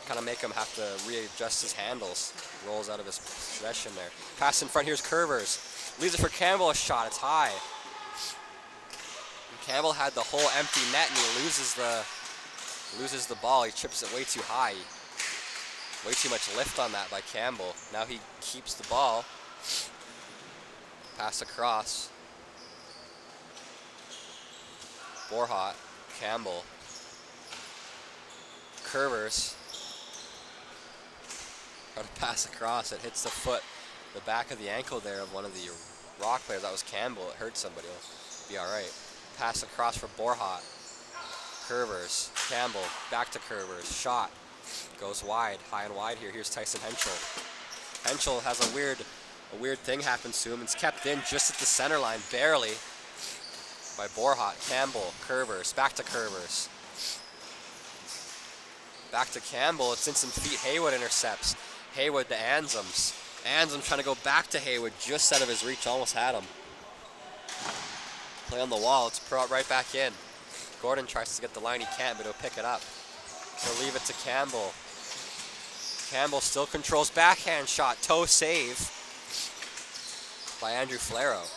kind of make him have to readjust his handles. Rolls out of his possession there. Pass in front, here's Curvers. Leaves it for Campbell, a shot, it's high. And Campbell had the whole empty net and he loses the ball. He chips it way too high. Way too much lift on that by Campbell. Now he keeps the ball. Pass across. Borhat, Campbell. Curvers. Try to pass across. It hits the foot, the back of the ankle there of one of the Rock players. That was Campbell. It hurt somebody. It'll be all right. Pass across for Borhat. Curvers. Campbell. Back to Curvers. Shot. Goes wide. High and wide here. Here's Tyson Henschel. Henschel has a weird thing happens to him. It's kept in just at the center line, barely, by Borhat. Campbell. Curvers. Back to Curvers. Back to Campbell. It's instant feet. Haywood intercepts. Haywood to Anzems. Anzems trying to go back to Haywood, just out of his reach, almost had him. Play on the wall, it's brought right back in. Gordon tries to get the line, he can't, but he'll pick it up. He'll leave it to Campbell. Campbell still controls backhand shot, toe save by Andrew Flero.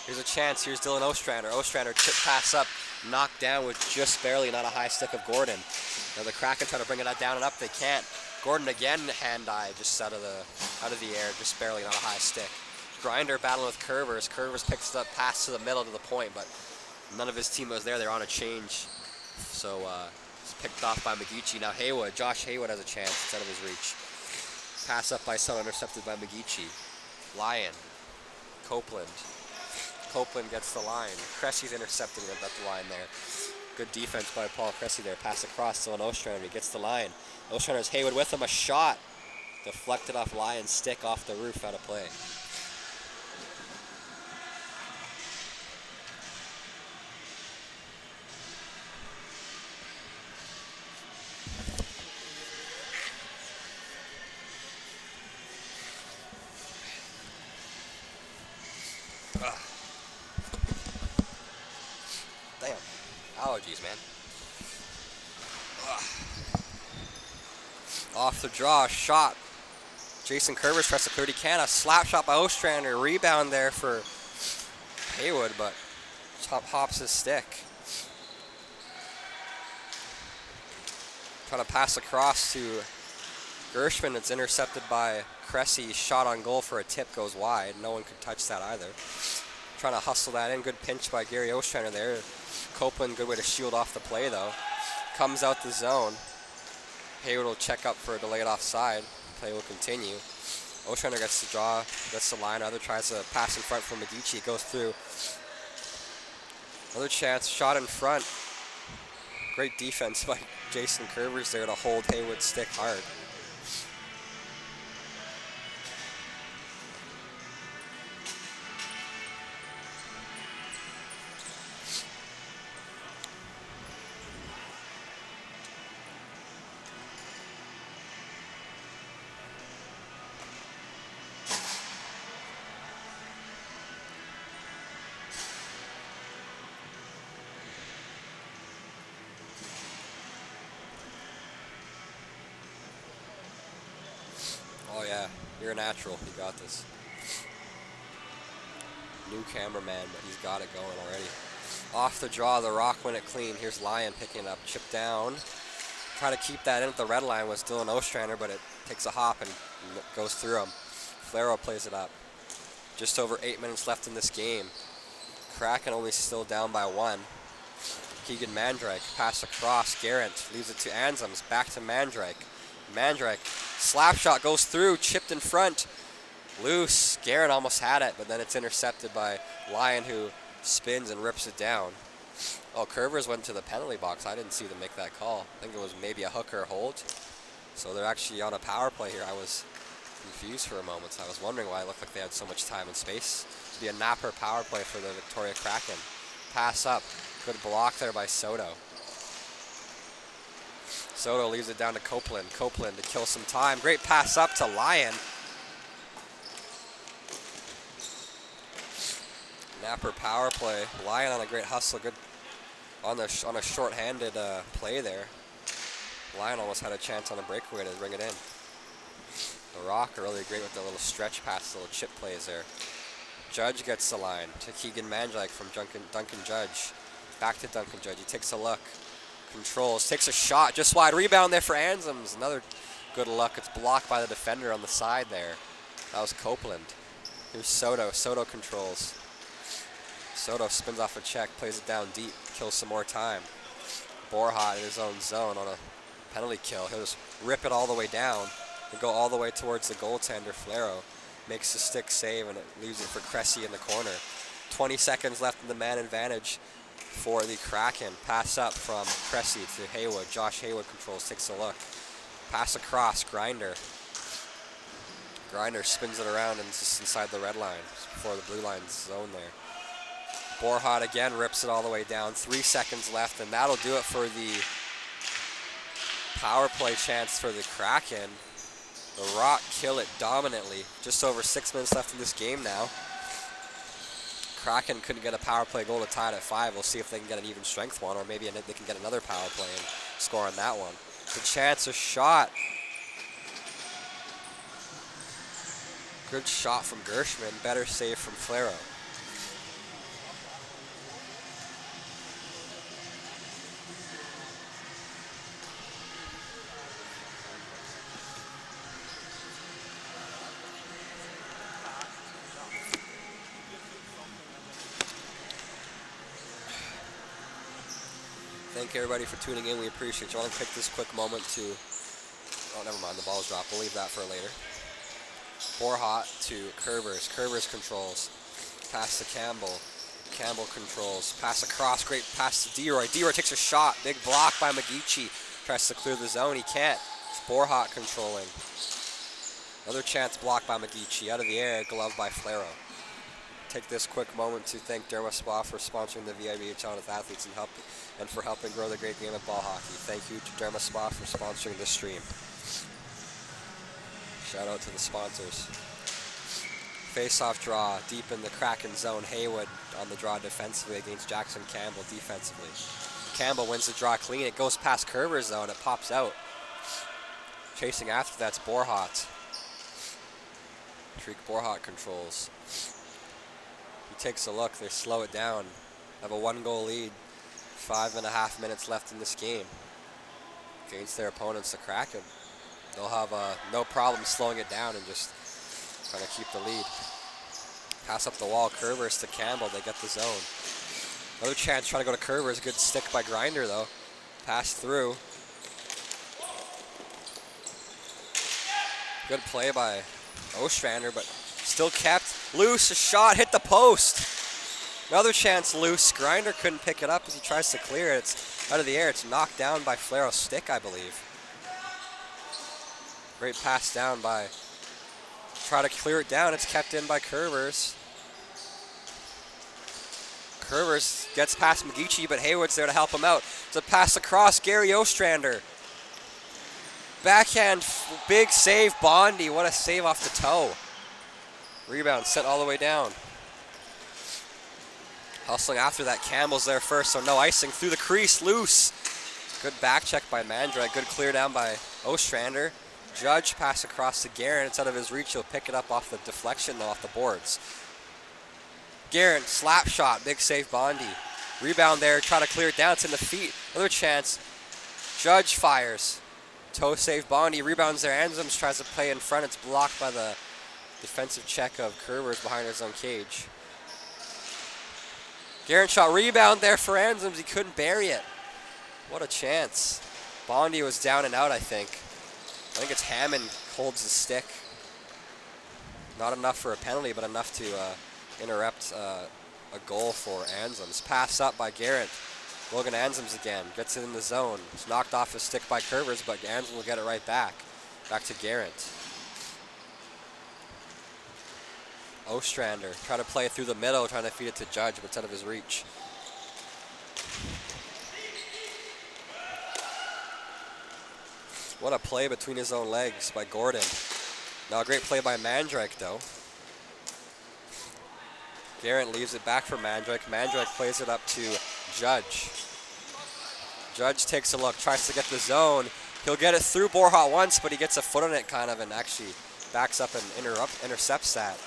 Here's a chance, here's Dylan Ostrander. Ostrander chip pass up, knocked down with just barely not a high stick of Gordon. Now the Kraken trying to bring it down and up, they can't. Gordon again, hand-eye, just out of the air, just barely not a high stick. Grinder battling with Curvers. Curvers picks it up, pass to the middle to the point, but none of his team was there. They're on a change. So it's picked off by McGeechee. Now Haywood, Josh Haywood has a chance. It's out of his reach. Pass up by Sun, intercepted by McGeechee. Lyon. Copeland. Copeland gets the line. Cressy's intercepting him at the line there. Good defense by Paul Cressy there. Pass across to an Ostrander. He gets the line. Ostrander's Haywood with him. A shot. Deflected off Lyon's stick off the roof, out of play. Damn. Allergies, man. Off the draw, shot. Jason Curvers tries to clear. He can. A slap shot by Ostrander. Rebound there for Haywood, but hops his stick. Trying to pass across to Gershman. It's intercepted by Cressy. Shot on goal for a tip goes wide. No one could touch that either. Trying to hustle that in. Good pinch by Gary Ostrander there. Copeland, good way to shield off the play though. Comes out the zone. Haywood will check up for a delayed offside. Play will continue. Ostrander gets the draw, gets the line. Other tries to pass in front from Medici. Goes through. Another chance. Shot in front. Great defense by Jason Curvers there to hold Haywood's stick hard. Oh yeah, you're a natural. You got this. New cameraman, but he's got it going already. Off the draw, the Rock win it clean. Here's Lyon picking it up, chip down. Try to keep that in at the red line was Dylan Ostrander, but it takes a hop and goes through him. Flero plays it up. Just over 8 minutes left in this game. Kraken only still down by 1. Keegan Mandrake, pass across, Garrett leaves it to Anzems, back to Mandrake. Mandrake, slap shot goes through, chipped in front, loose. Garrett almost had it, but then it's intercepted by Lyon, who spins and rips it down. Oh, Curvers went to the penalty box. I didn't see them make that call. I think it was maybe a hooker hold. So they're actually on a power play here. I was confused for a moment. I was wondering why it looked like they had so much time and space. To be a napper power play for the Victoria Kraken. Pass up. Good block there by Soto. Soto leaves it down to Copeland. Copeland to kill some time. Great pass up to Lyon. Napper power play. Lyon on a great hustle. Good on a short-handed play there. Lyon almost had a chance on a breakaway to bring it in. The Rock are really great with the little stretch pass, little chip plays there. Judge gets the line to Keegan Mandrake from Duncan Judge. Back to Duncan Judge. He takes a look. Controls. Takes a shot. Just wide. Rebound there for Anzems. Another good luck. It's blocked by the defender on the side there. That was Copeland. Here's Soto. Soto controls. Soto spins off a check. Plays it down deep. Kills some more time. Borhat in his own zone on a penalty kill. He'll just rip it all the way down and go all the way towards the goaltender, Flero. Makes the stick save, and it leaves it for Cressy in the corner. 20 seconds left in the man advantage for the Kraken. Pass up from Cressy to Haywood. Josh Haywood controls, takes a look. Pass across, Grinder. Grinder spins it around and just inside the red line, just before the blue line zone there. Borhat again rips it all the way down. 3 seconds left, and that'll do it for the power play chance for the Kraken. The Rock kill it dominantly. Just over 6 minutes left in this game now. Kraken couldn't get a power play goal to tie it at 5. We'll see if they can get an even strength one, or maybe they can get another power play and score on that one. The chance, a shot. Good shot from Gershman. Better save from Flero. Thank you everybody for tuning in. We appreciate you. I want to take this quick moment to, oh never mind, the ball's dropped. We'll leave that for later. Borhat to Curvers. Curvers controls. Pass to Campbell. Campbell controls. Pass across. Great pass to DeRoy. DeRoy takes a shot. Big block by McGeechee. Tries to clear the zone. He can't. It's Borhat controlling. Another chance blocked by McGeechee. Out of the air. Glove by Flero. Take this quick moment to thank Derma Spa for sponsoring the VIBHL with athletes and for helping grow the great game of ball hockey. Thank you to Derma Spa for sponsoring this stream. Shout out to the sponsors. Face-off draw deep in the Kraken zone. Haywood on the draw defensively against Jackson Campbell defensively. Campbell wins the draw clean. It goes past Curver's zone. It pops out. Chasing after that's Borhat. Treek Borhat controls. He takes a look. They slow it down. Have a 1-goal lead. 5.5 minutes left in this game against their opponents, the Kraken. They'll have no problem slowing it down and just trying to keep the lead. Pass up the wall, Curvers to Campbell. They get the zone. Another chance trying to go to Curvers. Good stick by Grinder though. Pass through. Good play by Ostrander, but still kept loose. A shot hit the post. Another chance loose. Grinder couldn't pick it up as he tries to clear it. It's out of the air. It's knocked down by Flaro's stick, I believe. Great pass down by. Try to clear it down. It's kept in by Curvers. Curvers gets past McGeechee, but Haywood's there to help him out. It's a pass across. Gary Ostrander. Backhand, big save, Bondi. What a save off the toe. Rebound set all the way down. Hustling after that, Campbell's there first, so no icing. Through the crease, loose. Good back check by Mandrake. Good clear down by Ostrander. Judge pass across to Guerin. It's out of his reach. He'll pick it up off the deflection, though, off the boards. Guerin, slap shot. Big save, Bondi. Rebound there. Try to clear it down. It's in the feet. Another chance. Judge fires. Toe save, Bondi. Rebounds there. Anzems tries to play in front. It's blocked by the defensive check of Curvers behind his own cage. Guerin shot. Rebound there for Anzems. He couldn't bury it. What a chance. Bondi was down and out, I think. I think it's Hammond holds the stick. Not enough for a penalty, but enough to interrupt a goal for Anzems. Pass up by Garrett. Logan Anzems again. Gets it in the zone. It's knocked off his stick by Curvers, but Anzems will get it right back. Back to Garrett. Ostrander trying to play it through the middle, trying to feed it to Judge, but it's out of his reach. What a play between his own legs by Gordon. Now a great play by Mandrake, though. Garrett leaves it back for Mandrake. Mandrake plays it up to Judge. Judge takes a look, tries to get the zone. He'll get it through Borja once, but he gets a foot on it kind of and actually backs up and intercepts that.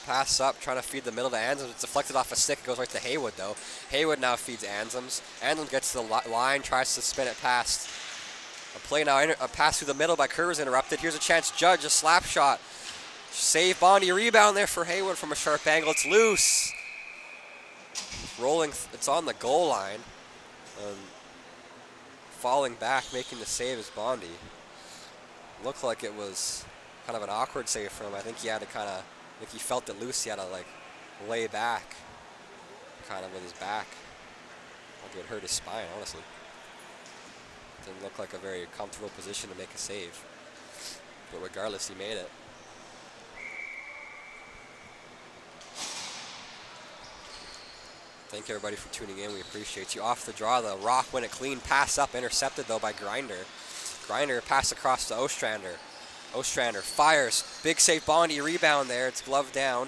Pass up, trying to feed the middle to Anzems. It's deflected off a stick. It goes right to Haywood, though. Haywood now feeds Anzems. Anzems gets to the line, tries to spin it past. A play now, a pass through the middle by Curvers interrupted. Here's a chance. Judge, a slap shot. Save, Bondi. Rebound there for Haywood from a sharp angle. It's loose. Rolling, it's on the goal line. Falling back, making the save is Bondi. Looked like it was kind of an awkward save for him. I think he had to kind of, I think he felt it loose. He had to like lay back, kind of with his back. I think it hurt his spine, honestly. Didn't look like a very comfortable position to make a save. But regardless, he made it. Thank you everybody for tuning in. We appreciate you. Off the draw, the Rock win it clean. Pass up, intercepted though by Grinder. Grinder pass across to Ostrander. Ostrander fires. Big save, Bondi. Rebound there. It's gloved down.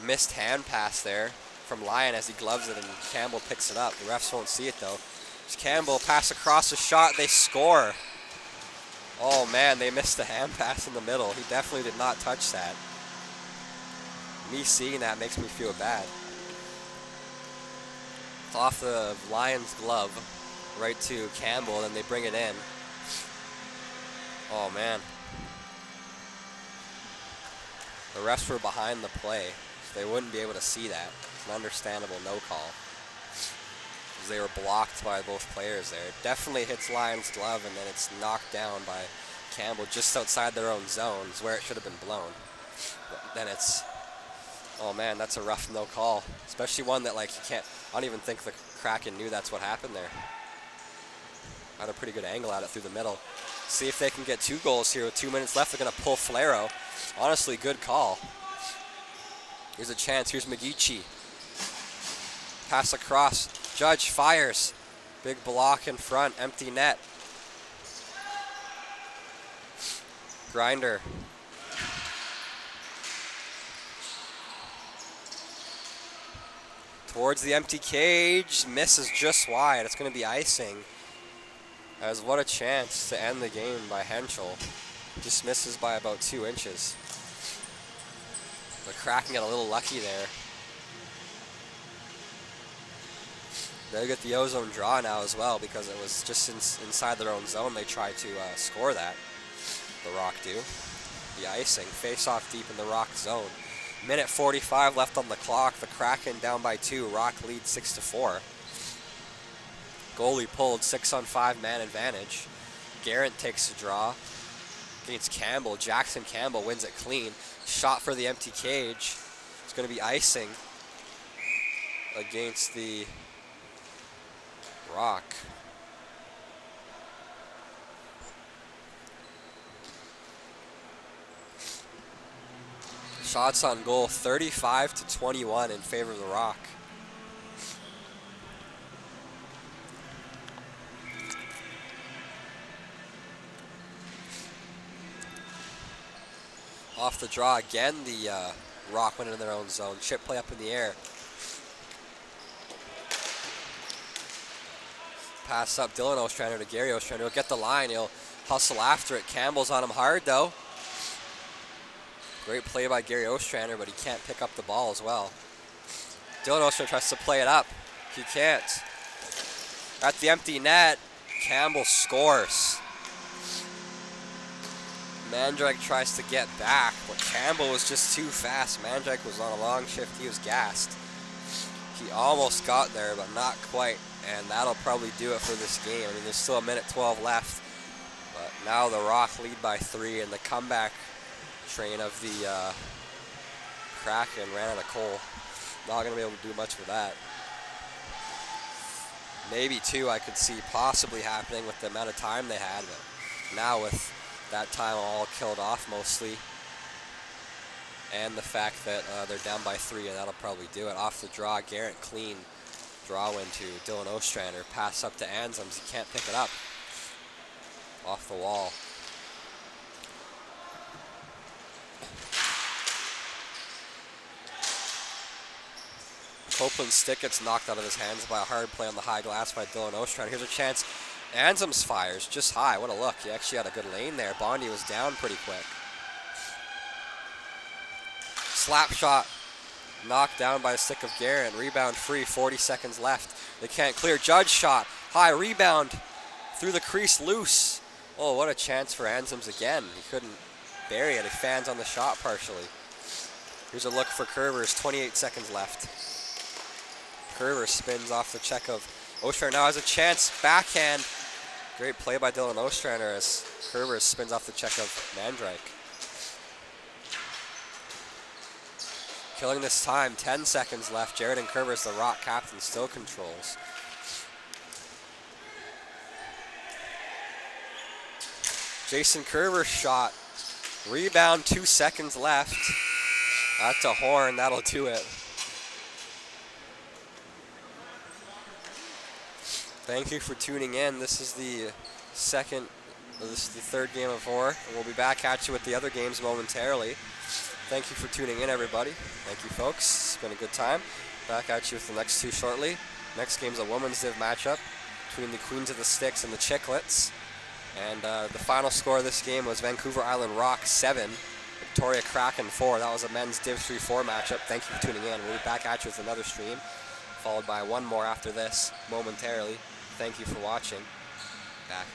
Missed hand pass there from Lyon as he gloves it and Campbell picks it up. The refs won't see it though. It's Campbell pass across the shot. They score. Oh man, they missed the hand pass in the middle. He definitely did not touch that. Me seeing that makes me feel bad. It's off the Lions glove right to Campbell, and they bring it in. Oh man. The refs were behind the play, so they wouldn't be able to see that. It's an understandable no call. Because they were blocked by both players there. It definitely hits Lions' glove, and then it's knocked down by Campbell just outside their own zone. Is where it should have been blown. But then it's, oh man, that's a rough no call. Especially one that like you can't, I don't even think the Kraken knew that's what happened there. Had a pretty good angle at it through the middle. See if they can get 2 goals here with 2 minutes left. They're going to pull Flaro. Honestly, good call. Here's a chance. Here's McGeechee. Pass across. Judge fires. Big block in front. Empty net. Grinder. Towards the empty cage. Misses just wide. It's going to be icing. As what a chance to end the game by Henschel. Just misses by about 2 inches. The Kraken got a little lucky there. They get the ozone draw now as well because it was just inside their own zone. They tried to score that. The Rock do. The icing. Face off deep in the Rock zone. Minute 45 left on the clock. The Kraken down by 2. Rock leads 6-4. Goalie pulled 6-on-5 man advantage. Garrett takes the draw against Campbell. Jackson Campbell wins it clean. Shot for the empty cage. It's going to be icing against the Rock. Shots on goal 35-21 in favor of the Rock. Off the draw again, the Rock went into their own zone. Chip play up in the air. Pass up Dylan Ostrander to Gary Ostrander. He'll get the line. He'll hustle after it. Campbell's on him hard, though. Great play by Gary Ostrander, but he can't pick up the ball as well. Dylan Ostrander tries to play it up. He can't. At the empty net, Campbell scores. Mandrake tries to get back, but Campbell was just too fast. Mandrake was on a long shift. He was gassed. He almost got there, but not quite. And that'll probably do it for this game. I mean, there's still a minute 12 left. But now the Rock lead by 3, and the comeback train of the Kraken ran out of coal. Not going to be able to do much with that. Maybe 2 I could see possibly happening with the amount of time they had. But now with that time all killed off mostly, and the fact that they're down by 3, and that'll probably do it. Off the draw, Garrett clean draw win to Dylan Ostrander. Pass up to Anselms. He can't pick it up. Off the wall. Copeland's stick gets knocked out of his hands by a hard play on the high glass by Dylan Ostrander. Here's a chance. Anselms fires just high. What a look. He actually had a good lane there. Bondi was down pretty quick. Slap shot. Knocked down by a stick of Guerin. Rebound free. 40 seconds left. They can't clear. Judge shot. High rebound. Through the crease loose. Oh, what a chance for Anselms again. He couldn't bury it. He fans on the shot partially. Here's a look for Curvers. 28 seconds left. Curver spins off the check of Ostrander. Now has a chance. Backhand. Great play by Dylan Ostrander as Curver spins off the check of Mandrake. Killing this time. 10 seconds left. Jared and Curvers, the Rock captain, still controls. Jason Curver's shot. Rebound. 2 seconds left. That's a horn. That'll do it. Thank you for tuning in. This is the third game of 4. And we'll be back at you with the other games momentarily. Thank you for tuning in, everybody. Thank you, folks. It's been a good time. Back at you with the next 2 shortly. Next game's a women's div matchup between the Queens of the Sticks and the Chicklets. And the final score of this game was Vancouver Island Rock 7, Victoria Kraken 4. That was a men's Div 3-4 matchup. Thank you for tuning in. We'll be back at you with another stream, followed by one more after this momentarily. Thank you for watching. Back